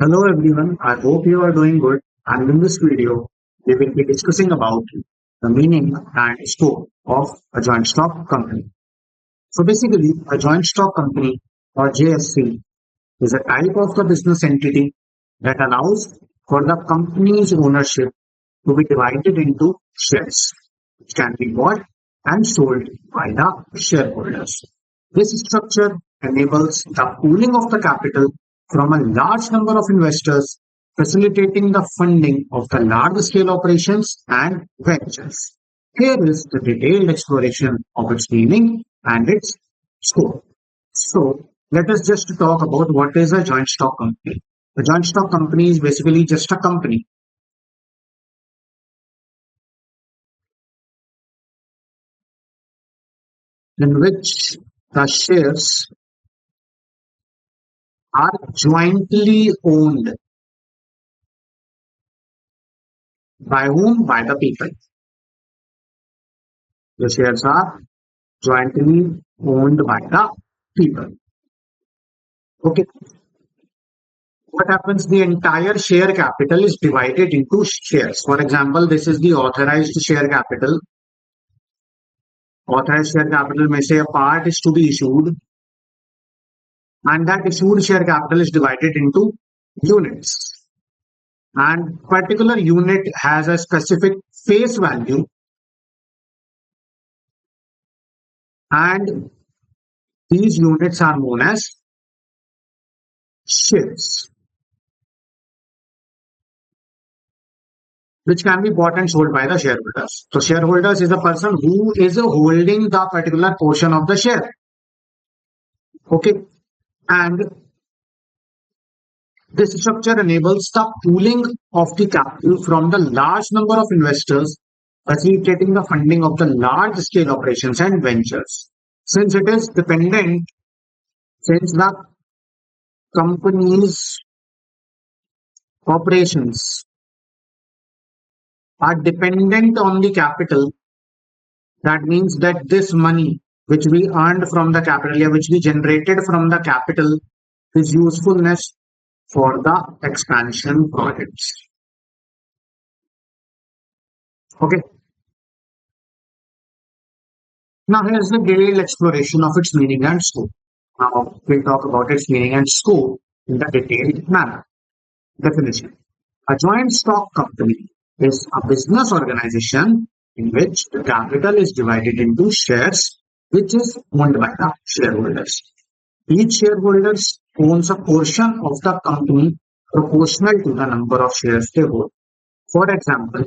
Hello everyone, I hope you are doing good, and in this video we will be discussing about the meaning and scope of a joint stock company. So basically a joint stock company or JSC is a type of the business entity that allows for the company's ownership to be divided into shares, which can be bought and sold by the shareholders. This structure enables the pooling of the capital from a large number of investors, facilitating the funding of the large-scale operations and ventures. Here is the detailed exploration of its meaning and its scope. So, let us just talk about what is a joint stock company. A joint stock company is basically just a company in which the shares are jointly owned by whom? By the people. The shares are jointly owned by the people. Okay. What happens? The entire share capital is divided into shares. For example, this is the authorized share capital. Authorized share capital may say a part is to be issued, and that issued share capital is divided into units. And particular unit has a specific face value, and these units are known as shares, which can be bought and sold by the shareholders. So shareholders is a person who is holding the particular portion of the share. Okay. And this structure enables the pooling of the capital from the large number of investors, facilitating the funding of the large scale operations and ventures. Since it is dependent, since the company's operations are dependent on the capital, that means that this money which we earned from the capital, which we generated from the capital, is usefulness for the expansion projects. Okay. Now here's the detailed exploration of its meaning and scope. Now we'll talk about its meaning and scope in the detailed manner. Definition. A joint stock company is a business organization in which the capital is divided into shares, which is owned by the shareholders. Each shareholder owns a portion of the company proportional to the number of shares they hold. For example,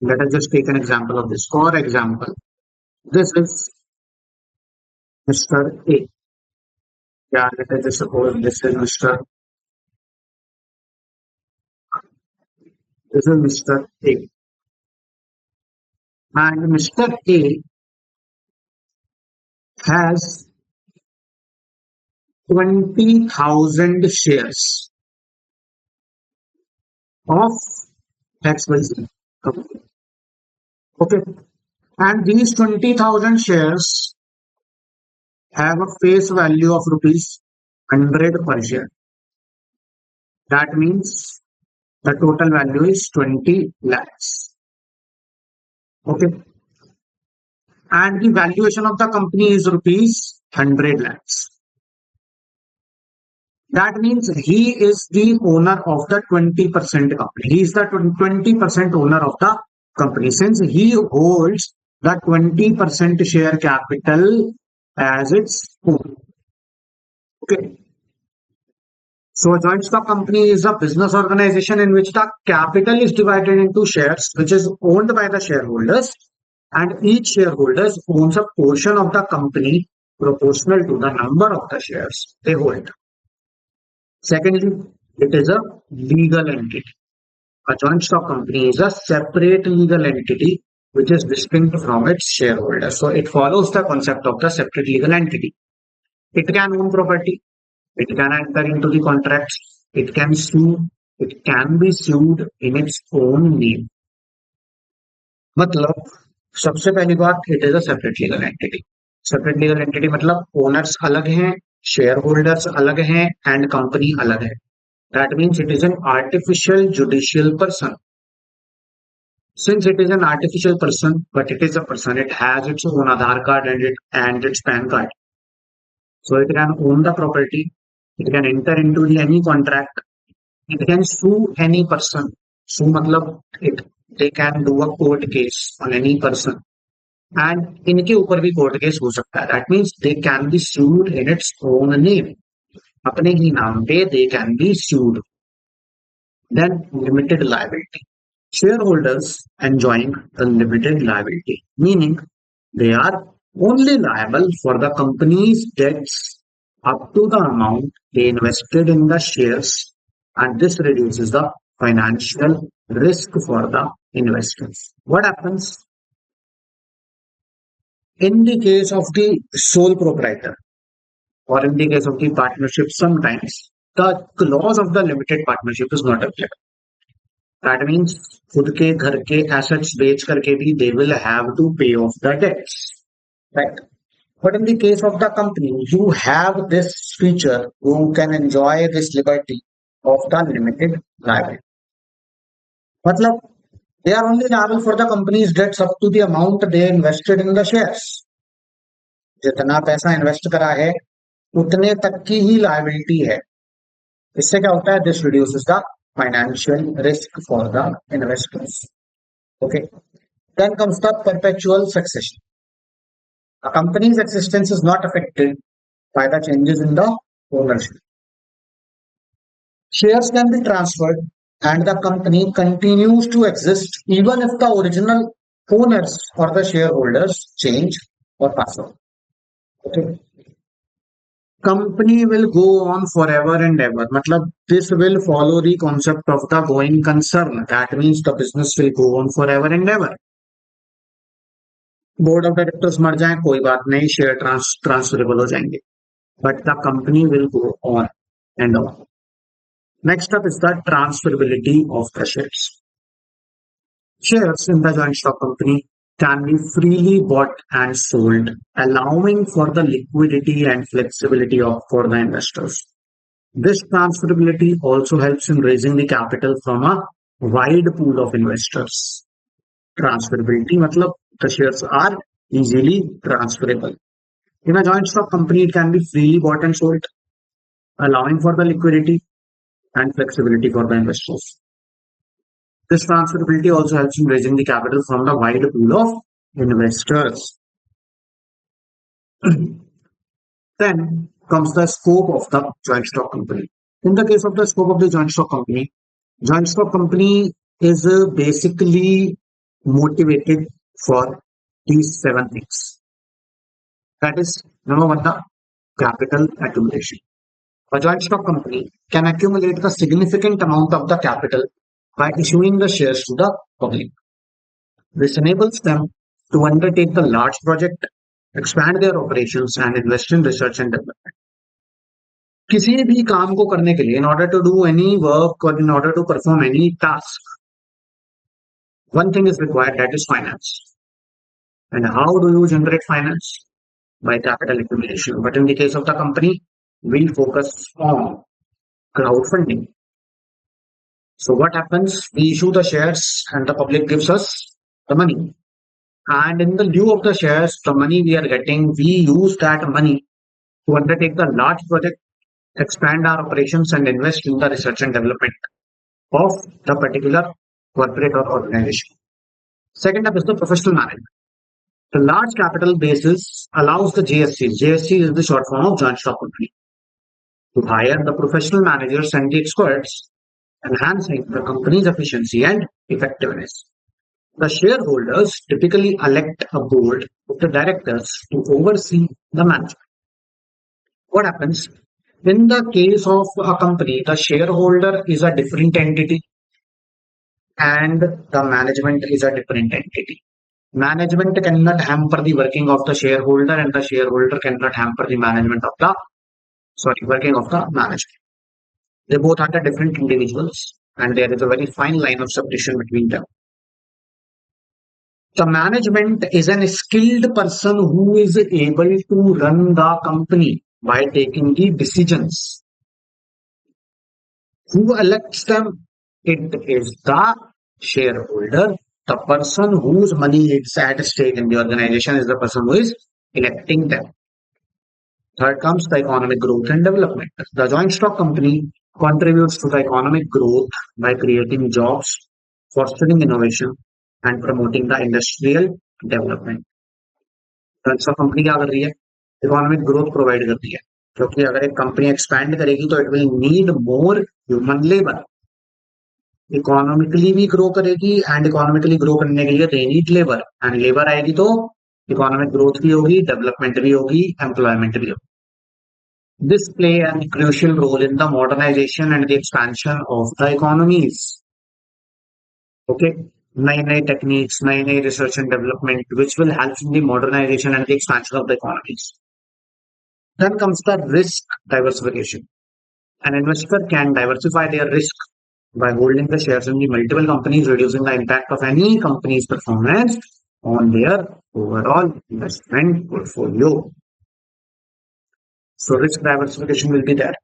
let us just take an example of this. For example, this is Mr. A. Yeah, let us just suppose this is Mr. A. And Mr. A has 20,000 shares of XYZ company. Okay. And these 20,000 shares have a face value of rupees 100 per share. That means the total value is 20 lakhs. Okay. And the valuation of the company is rupees 100 lakhs. That means he is the owner of the 20% company. He is the 20% owner of the company, since he holds the 20% share capital as its own. Okay. So a joint stock company is a business organization in which the capital is divided into shares, which is owned by the shareholders, and each shareholder owns a portion of the company proportional to the number of the shares they hold. Secondly, it is a legal entity. A joint stock company is a separate legal entity which is distinct from its shareholders. So it follows the concept of the separate legal entity. It can own property, it can enter into the contracts, it can sue, it can be sued in its own name. मतलब सबसे पहली बात, it is a separate legal entity. Separate legal entity मतलब owners अलग हैं share holders अलग हैं and company अलग है. That means it is an artificial judicial person. Since it is an artificial person, but it is a person, it has its own Aadhaar card and its PAN card. So it can own the property, it can enter into any contract, it can sue any person. Sue matlab they can do a court case on any person. And इनके ऊपर भी court case हो सकता है. That means they can be sued in its own name. अपने ही नाम पे they can be sued. Then limited liability. Shareholders enjoying the limited liability, meaning they are only liable for the company's debts up to the amount they invested in the shares, and this reduces the financial risk for the investors. What happens in the case of the sole proprietor or in the case of the partnership? Sometimes the clause of the limited partnership is not applicable. That means खुद के घर के assets बेच करके भी they will have to pay off the debts, right? But in the case of the company, you have this feature, you can enjoy this liberty of the limited liability. मतलब they are only liable for the company's debts up to the amount they invested in the shares. जितना पैसा invest करा है उतने तक की ही liability है. इससे क्या होता है? This reduces the financial risk for the investors. Okay. Then comes the perpetual succession. A company's existence is not affected by the changes in the ownership. Shares can be transferred and the company continues to exist even if the original owners or the shareholders change or pass on. Okay. Company will go on forever and ever. Matlab, this will follow the concept of the going concern. That means the business will go on forever and ever. Board of directors मर जाए कोई बात नहीं, share transferable हो जाएंगे, but the company will go on and on. Next up is the transferability of the shares. Shares in the joint stock company can be freely bought and sold, allowing for the liquidity and flexibility for the investors. This transferability also helps in raising the capital from a wide pool of investors. Transferability matlab the shares are easily transferable. In a joint stock company, it can be freely bought and sold, allowing for the liquidity and flexibility for the investors. This transferability also helps in raising the capital from the wide pool of investors. Then comes the scope of the joint stock company. In the case of the scope of the joint stock company is basically motivated for these 7 things. That is, number one, the capital accumulation. A joint stock company can accumulate the significant amount of the capital by issuing the shares to the public. This enables them to undertake the large project, expand their operations and invest in research and development. किसी भी काम को करने के लिए, in order to do any work or in order to perform any task, one thing is required, that is finance. And how do you generate finance? By capital accumulation. But in the case of the company, we focus on crowdfunding. So what happens? We issue the shares and the public gives us the money. And in the lieu of the shares, the money we are getting, we use that money to undertake the large project, expand our operations and invest in the research and development of the particular corporate or organization. Second up is the professional management. The large capital basis allows the JSCs. JSC is the short form of joint stock company, to hire the professional managers and the experts, enhancing the company's efficiency and effectiveness. The shareholders typically elect a board of the directors to oversee the management. What happens? In the case of a company, the shareholder is a different entity and the management is a different entity. Management cannot hamper the working of the shareholder and the shareholder cannot hamper the working of the management. They both are the different individuals and there is a very fine line of separation between them. The management is an skilled person who is able to run the company. by taking the decisions. Who elects them? It is the shareholder. The person whose money is at stake in the organization is the person who is electing them. Third comes the economic growth and development. The joint stock company contributes to the economic growth by creating jobs, fostering innovation, and promoting the industrial development. Joint stock company क्या कर रही है? Economic growth provide करती है, क्योंकि अगर एक company expand करेगी तो it will need more human labour. Economically भी ग्रो करेगी एंड इकोनॉमिकली ग्रो करने के लिए they need labour, and labour आएगी तो इकोनॉमिक ग्रोथ भी होगी, डेवलपमेंट भी होगी, एम्प्लॉयमेंट भी होगी. This play a crucial role in the modernization and the expansion of the economies. Okay, नई techniques, नई research and development, which will help in the modernization and the expansion of the economies. Then comes the risk diversification. An investor can diversify their risk by holding the shares in the multiple companies, reducing the impact of any company's performance on their overall investment portfolio. So risk diversification will be there.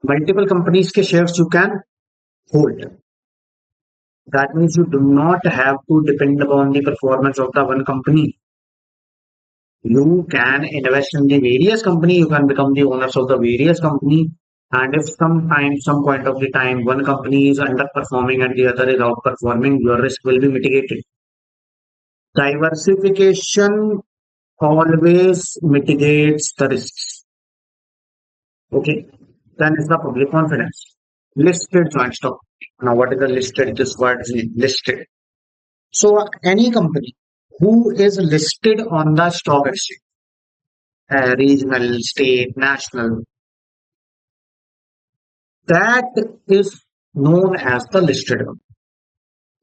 Multiple companies के shares you can hold. That means you do not have to depend upon the performance of the one company. You can invest in the various company. You can become the owners of the various company. And if some point of the time, one company is underperforming and the other is outperforming, your risk will be mitigated. Diversification always mitigates the risks. Okay. Then is the public confidence. Listed joint stock. Now, what is the listed? This word is listed. So, any company who is listed on the stock exchange, regional, state, national, that is known as the listed company.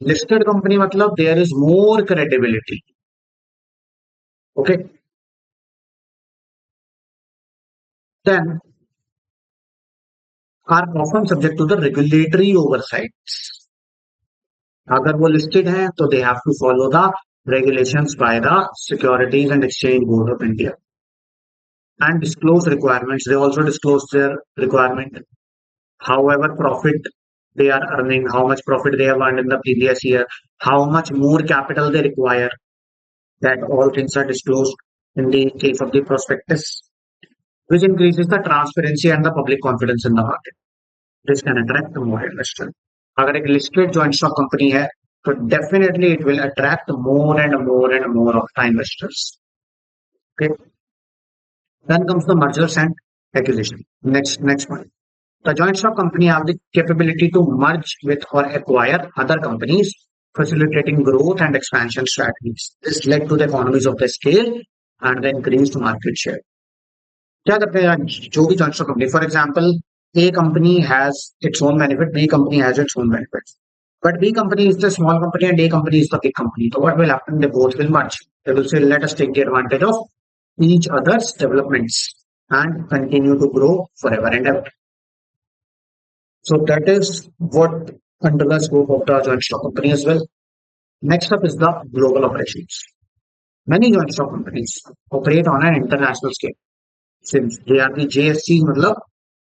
Listed company matlab there is more credibility. Okay. Then are often subject to the regulatory oversights. अगर वो listed हैं तो they have to follow the regulations by the Securities and Exchange Board of India and disclose requirements. They also disclose their requirement, however profit they are earning, how much profit they have earned in the previous year, how much more capital they require. That all things are disclosed in the case of the prospectus, which increases the transparency and the public confidence in the market. This can attract more investors. अगर एक listed joint stock company है, तो definitely it will attract more and more and more of the investors. Okay. Then comes the mergers and acquisition. Next point. The joint stock company have the capability to merge with or acquire other companies, facilitating growth and expansion strategies. This led to the economies of the scale and the increased market share. क्या करते हैं जो भी joint stock company, for example, A company has its own benefit, B company has its own benefits. But B company is the small company and A company is the big company. So what will happen? They both will merge. They will say, let us take the advantage of each other's developments and continue to grow forever and ever. So that is what under the scope of the joint stock company as well. Next up is the global operations. Many joint stock companies operate on an international scale. Since they are the JSC,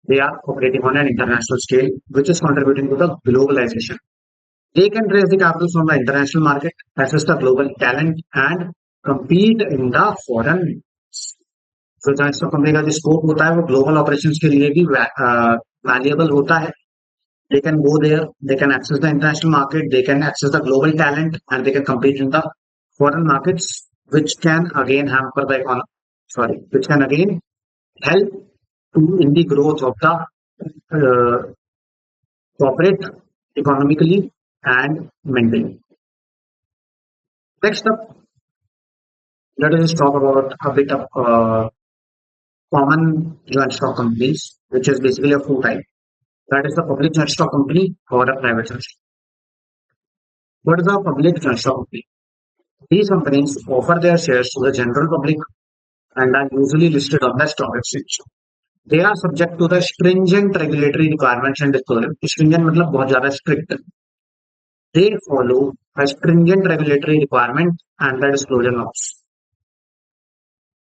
they are operating on an international scale, which is contributing to the globalization. They can raise the capital from the international market, access the global talent, and compete in the foreign. So joint stock company का जो scope होता है वो global operations के लिए भी valuable होता है. They can go there, they can access the international market, they can access the global talent, and they can compete in the foreign markets, which can again hamper the economy. Which can again help in the growth of the corporate economically and mentally. Next up, let us talk about a bit of common joint stock companies, which is basically of two types. That is the public joint stock company or a private joint stock. What is a public joint stock company? These companies offer their shares to the general public and are usually listed on the stock exchange. They are subject to the stringent regulatory requirements and disclosure. Stringent मतलब बहुत ज़्यादा strict. They follow a stringent regulatory requirement and the disclosure laws.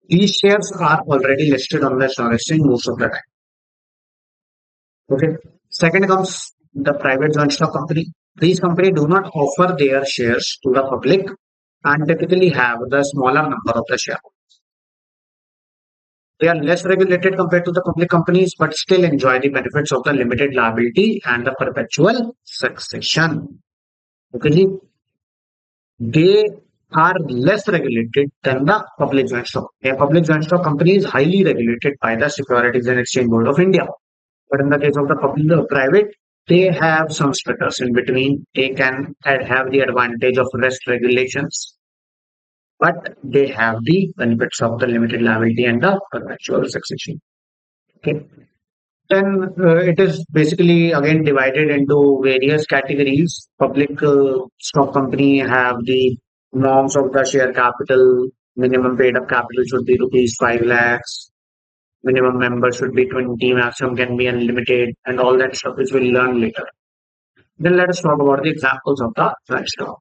These shares are already listed on the stock exchange most of the time. Okay. Second comes the private joint stock company. These companies do not offer their shares to the public and typically have the smaller number of the share. They are less regulated compared to the public companies, but still enjoy the benefits of the limited liability and the perpetual succession. Okay, they are less regulated than the public joint stock. A public joint stock company is highly regulated by the Securities and Exchange Board of India. But in the case of the public, the private, they have some status in between. They can have the advantage of less regulations, but they have the benefits of the limited liability and the perpetual succession. Okay. Then it is basically again divided into various categories. Public stock company have the norms of the share capital. Minimum paid up capital should be rupees 5 lakhs. Minimum member should be 20. Maximum can be unlimited, and all that stuff which we'll learn later. Then let us talk about the examples of the joint stock.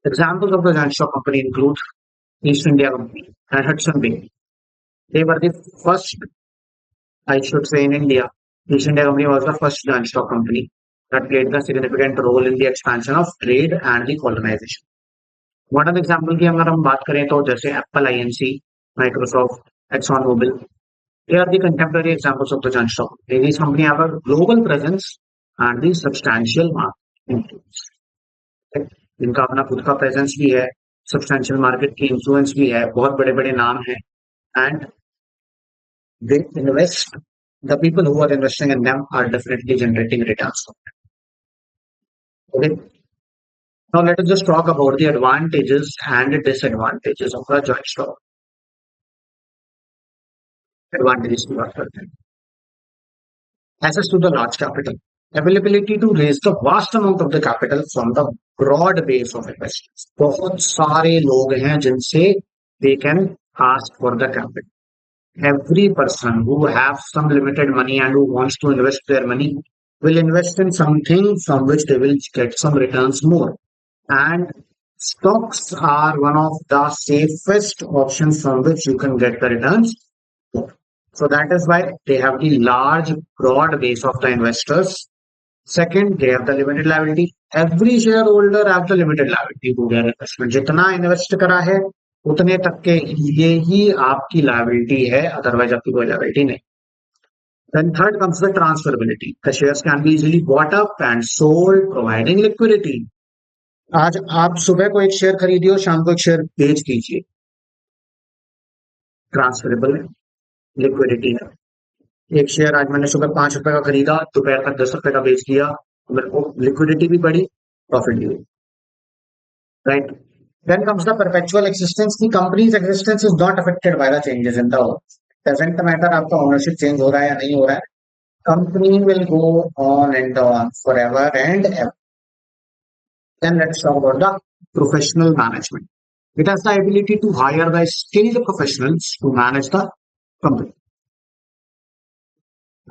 Examples of the joint stock company include East India Company and Hudson Bay. They were the first, I should say, in India. East India Company was the first joint stock company that played a significant role in the expansion of trade and the colonization. Modern example की अगर हम बात करें तो जैसे Apple INC, Microsoft, Exxon Mobil, they are the contemporary examples of the joint stock. These companies have a global presence and the substantial market influence. इनका अपना खुद का प्रेजेंस भी है, सब्सटैंशियल मार्केट की इन्फ्लुएंस भी है, बहुत बड़े बड़े नाम हैं, and they invest. The people who are investing in them are definitely generating returns. Okay. Now let us just talk about the advantages and disadvantages of a joint stock. Advantages की बात करते हैं. Access to the large capital. Availability to raise the vast amount of the capital from the broad base of investors. बहुत सारे लोग हैं जिनसे they can ask for the capital. Every person who has some limited money and who wants to invest their money will invest in something from which they will get some returns more. And stocks are one of the safest options from which you can get the returns. So that is why they have the large, broad base of the investors. Second, they have the limited liability. Every shareholder have the limited liability to their investment. जितना invest करा है उतने तक के लिए ही आपकी liability है, otherwise आपकी कोई liability नहीं. Then third comes the transferability. The shares can be easily bought up and sold, providing liquidity. आज आप सुबह को एक शेयर खरीदिए और शाम को एक शेयर बेच दीजिए. ट्रांसफरेबल है, लिक्विडिटी है. एक शेयर आज मैंने सुबह 5 रुपए का खरीदा, दोपहर तक 10 रुपए का बेच दिया, मेरे को लिक्विडिटी भी बढ़ी, प्रॉफिट भी हुई. Right. Then comes the perpetual existence. The company's existence is not affected by the changes in the world. Doesn't matter आपका ownership change हो रहा है या नहीं हो रहा है. Company will go on and on forever and ever. Then let's talk about the professional management. It has the ability to hire the skilled professionals to manage the company.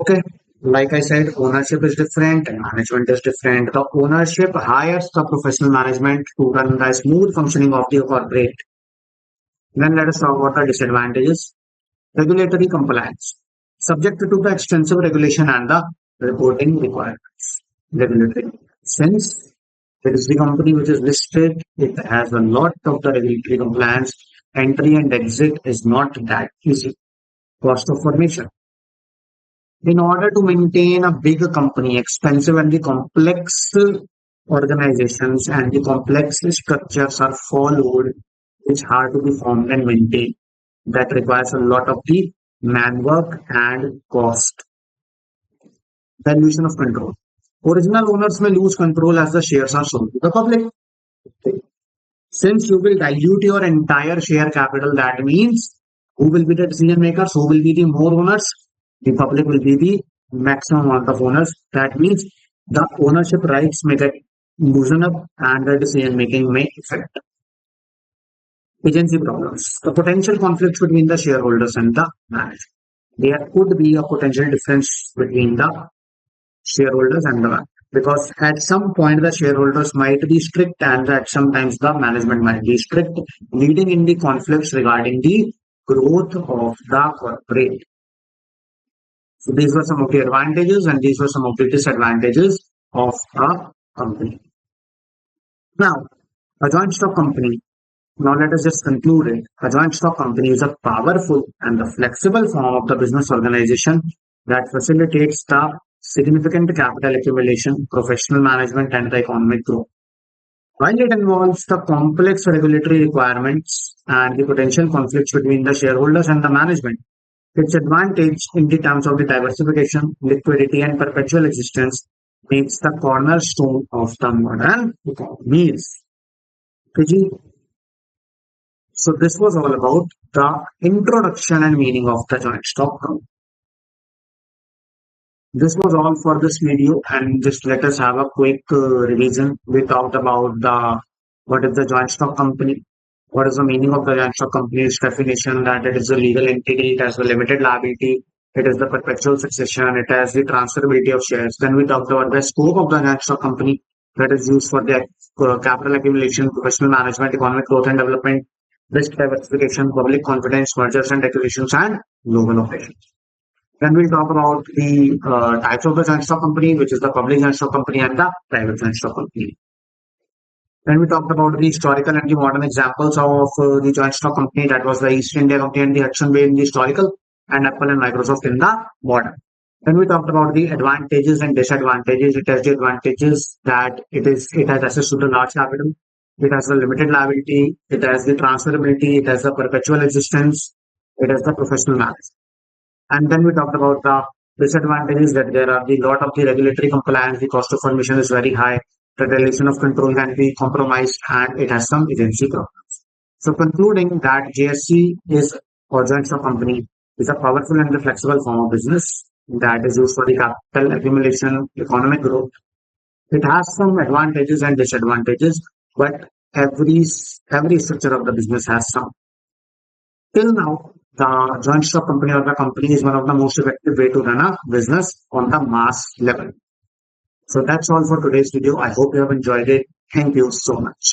Okay, like I said, ownership is different and management is different. The ownership hires the professional management to run the smooth functioning of the corporate. Then let us talk about the disadvantages. Regulatory compliance. Subject to the extensive regulation and the reporting requirements. Regulatory. Since it is the company which is listed, it has a lot of the regulatory compliance. Entry and exit is not that easy. Cost of formation. In order to maintain a big company, expensive and the complex organizations and the complex structures are followed, it's hard to be formed and maintained. That requires a lot of the manwork and cost. Dilution of control. Original owners may lose control as the shares are sold to the public. Since you will dilute your entire share capital, that means who will be the decision makers, who will be the more owners? The public will be the maximum amount of owners. That means the ownership rights may get loosened up and the decision making may affect. Agency problems. The potential conflicts between the shareholders and the management. There could be a potential difference between the shareholders and the management. because at some point the shareholders might be strict and at sometimes the management might be strict, leading in the conflicts regarding the growth of the corporate. So these were some of the advantages and these were some of the disadvantages of a company. Now, a joint stock company. Now let us just conclude it. A joint stock company is a powerful and the flexible form of the business organization that facilitates the significant capital accumulation, professional management, and the economic growth. While it involves the complex regulatory requirements and the potential conflicts between the shareholders and the management, its advantage in the terms of the diversification, liquidity, and perpetual existence makes the cornerstone of the modern economies. Fiji. So this was all about the introduction and meaning of the joint stock company. This was all for this video, and just let us have a quick revision. We talked about the what is the joint stock company, what is the meaning of the joint stock company, its definition that it is a legal entity, it has a limited liability, it is the perpetual succession, it has the transferability of shares. Then we talked about the scope of the joint stock company that is used for the capital accumulation, professional management, economic growth and development, risk diversification, public confidence, mergers and acquisitions, and global operations. Then we'll talk about the types of the joint stock company, which is the public joint stock company and the private joint stock company. Then we talked about the historical and the modern examples of the joint stock company. That was the East India Company and the Hudson Bay in the historical, and Apple and Microsoft in the modern. Then we talked about the advantages and disadvantages. It has the advantages that it has access to the large capital. It has the limited liability. It has the transferability. It has the perpetual existence. It has the professional management. And then we talked about the disadvantages that there are the lot of the regulatory compliance, the cost of formation is very high, the relation of control can be compromised, and it has some agency problems. So concluding that JSC is or joint stock company is a powerful and flexible form of business that is used for the capital accumulation, economic growth. It has some advantages and disadvantages, but every structure of the business has some. Till now, the joint stock company or the company is one of the most effective way to run a business on the mass level. So that's all for today's video. I hope you have enjoyed it. Thank you so much.